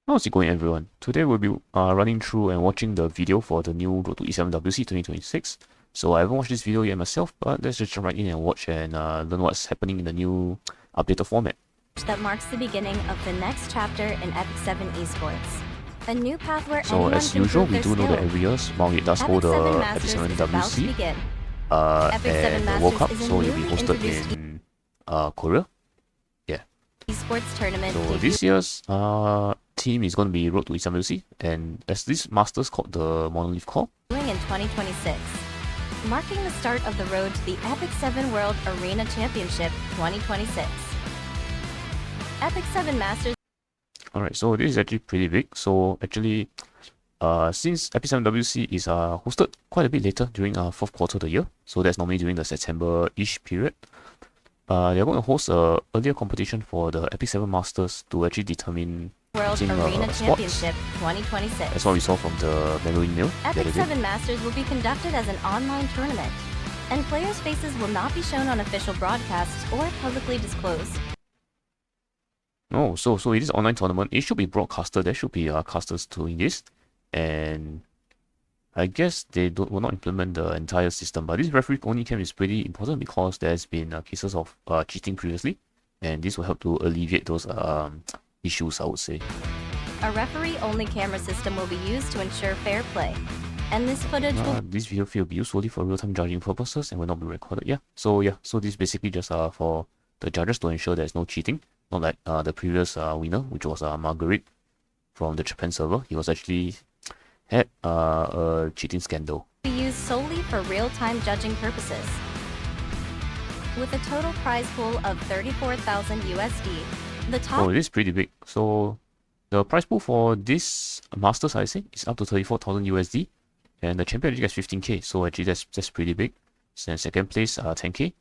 How's it going, everyone? Today we'll be running through and watching the video for the new Road to E7WC 2026. So I haven't watched this video yet myself, but let's just jump right in and watch and learn what's happening in the new updated format. That marks the beginning of the next chapter in Epic 7 Esports. A new path where So anyone as can usual, prove we their do know that skill. every year Mount does Epic hold the 7 Epic Masters is about to 7WC begin. Epic 7 and the Masters World Cup, is a so it'll be newly hosted introduced in Korea. Yeah. esports tournament So debut. this year's team is going to be Road to E7WC, and as this Masters called the Monolith Core. In 2026, marking the start of the road to the Epic 7 World Arena Championship 2026. Epic 7 Masters. Alright, so this is actually pretty big. So actually, since Epic 7WC is hosted quite a bit later during fourth quarter of the year, so that's normally during the September-ish period. They're going to host a earlier competition for the Epic 7 Masters to actually determine World Arena Championship 2026. That's what we saw from the memo email. Epic 7 Masters will be conducted as an online tournament, and players' faces will not be shown on official broadcasts or publicly disclosed. Oh, so it is an online tournament. It should be broadcasted. There should be casters doing this, and I guess they will not implement the entire system. But this referee only cam is pretty important because there's been cases of cheating previously, and this will help to alleviate those issues, I would say. A referee-only camera system will be used to ensure fair play, and this footage will... This video will be used solely for real-time judging purposes and will not be recorded. So this is basically just for the judges to ensure there's no cheating. Not like the previous winner, which was Marguerite from the Japan server. He was actually had a cheating scandal. Be used solely for real-time judging purposes. With a total prize pool of 34,000 USD, the top... Oh, it is pretty big. So the prize pool for this Masters, I say, is up to 34,000 USD, and the champion actually gets 15k. So actually that's pretty big. So second place 10k.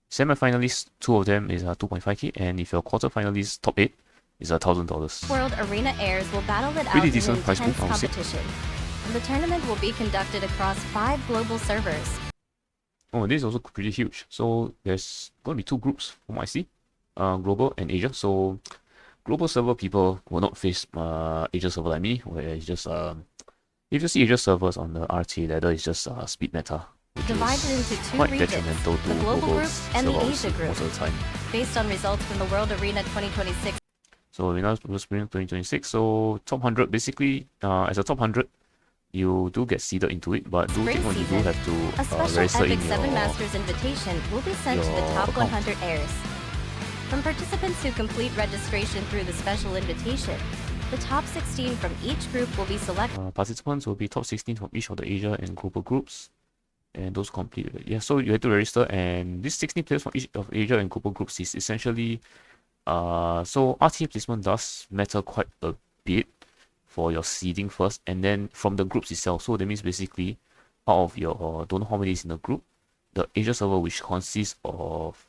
Semi-finalists, two of them is 2.5k, and if you're quarter-finalists, top 8 is $1,000. World Arena heirs will battle it out in an intense competition. The tournament will be conducted across 5 global servers. Oh, this is also pretty huge. So there's going to be 2 groups from what I see, global and Asia. So global server people will not face Asia server like me, where it's just if you see Asia servers on the RTA ladder, it's just speed meta. Divided into 2 quite regions, detrimental to the global group and the Asia group, most of the time. Based on results from the World Arena 2026. So Arena 2026, so top 100, basically, as a top 100, you do get seeded into it, but do take note you do have to a special register Epic in 7 your Masters invitation will be sent to the top account. 100 heirs. From participants who complete registration through the special invitation, the top 16 from each group will be selected. Participants will be top 16 from each of the Asia and global groups. And those complete. Yeah, so you have to register, and these 16 players from each of Asia and global groups is essentially so RTA placement does matter quite a bit for your seeding first, and then from the groups itself. So that means basically out of your don't know how many is in the group, the Asia server, which consists of,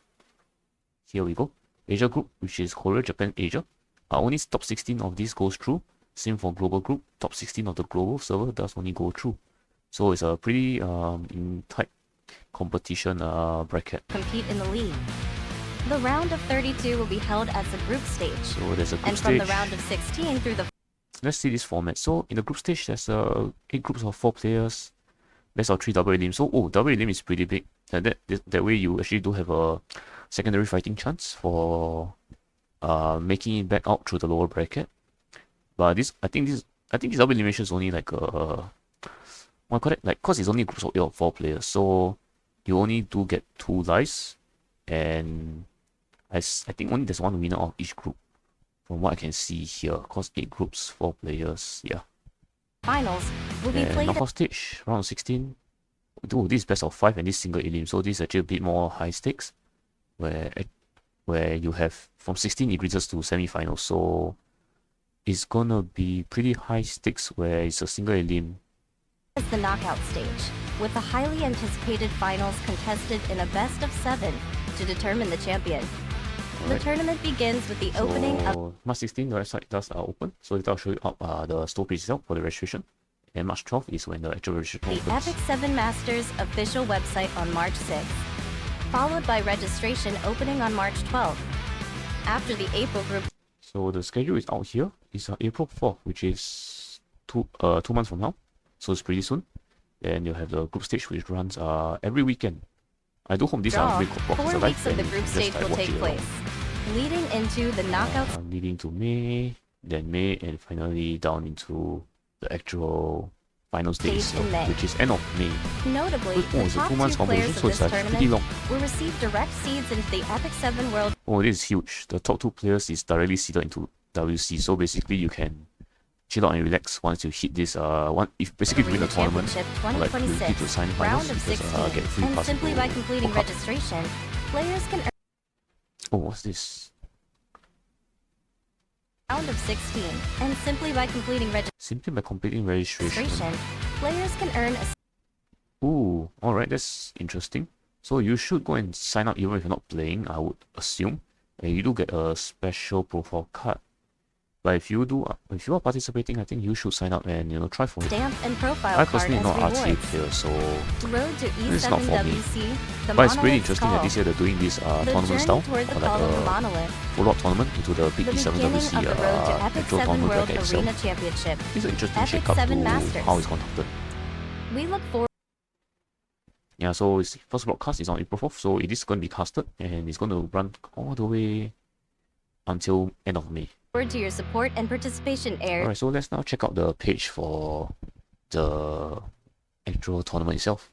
here we go, Asia group, which is Korea, Japan, Asia, only top 16 of these goes through. Same for global group, top 16 of the global server does only go through. So it's a pretty tight competition bracket. Compete in the league. The round of 32 will be held as a group stage. So there's a group and stage. from the round of 16 through the... Let's see this format. So in the group stage, there's 8 groups of 4 players. Best of 3 double elim. So double elim is pretty big. And that way you actually do have a secondary fighting chance for making it back out through the lower bracket. But I think this double elimination is only like cause it's only groups of 4 players, so you only do get 2 lives, and I think only there's 1 winner of each group from what I can see here, cause 8 groups, 4 players, yeah. Finals will be played knockout stage, round of 16. This is best of 5 and this single elim, so this is actually a bit more high stakes, where you have from 16 it reaches to semi-finals, so it's gonna be pretty high stakes where it's a single elim. Is the knockout stage, with the highly anticipated finals contested in a best of 7 to determine the champion. The tournament begins with the opening of March 16, the website does open, so I'll show you up the store page itself for the registration. And March 12 is when the actual registration opens. The Epic 7 Masters official website on March 6th, followed by registration opening on March 12th. After the April group. So the schedule is out here. It's April 4th, which is 2 months from now. So it's pretty soon. Then you'll have the group stage, which runs every weekend. I do hope these are great broadcasts 4 alive. weeks of the group stage will take place, leading into the knockout. Leading to May, then May, and finally down into the actual final stage, which is end of May. Notably, the top 2 players of this tournament will receive direct seeds into the Epic 7 World. Oh, this is huge. The top 2 players is directly seeded into WC, so basically you can chill out and relax once you hit this if basically you win the tournament, like you need to sign finals, round of 16, get free and pass simply to by completing World Cup. registration, players can earn Oh, what's this? round of 16, and simply by completing Simply by completing registration. Players can earn a Ooh, alright, that's interesting. So you should go and sign up even if you're not playing, I would assume. And you do get a special profile card. But if you are participating, I think you should sign up and try for it. stamp and profile I card personally as not RTA rewards. player, so Road to this is not for me. E7WC, the but it's really Monolith's interesting that call. this year they're doing this The tournament journey style, toward the or call of the like a monolith. follow-up tournament into the big The beginning E7WC of the road to Epic actual 7 tournament World bracket Arena itself. Championship. It's an interesting Epic shake-up 7 to Masters. how it's conducted. We look forward Yeah, so its first broadcast is on April 4th, so it is going to be casted and it's going to run all the way until end of May. to your support and participation, Air. Alright, so let's now check out the page for the actual tournament itself.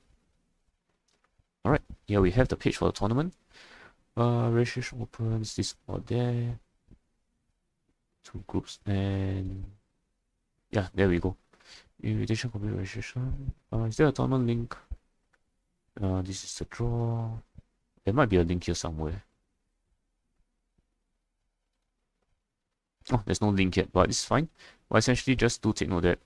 Alright, here we have the page for the tournament. Registration opens, this or there. 2 groups, and yeah, there we go. Invitation, complete registration. Is there a tournament link? This is the draw. There might be a link here somewhere. Oh, there's no link yet, but it's fine. But essentially, just do take note that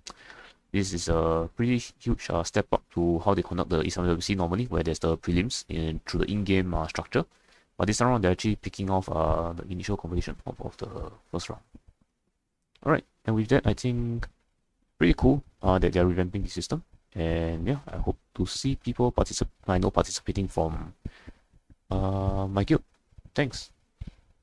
this is a pretty huge step up to how they conduct the E7WC normally, where there's the prelims through the in-game structure. But this round, they're actually picking off the initial competition of the first round. Alright, and with that, I think pretty cool that they're revamping the system. And yeah, I hope to see people participating from my guild. Thanks.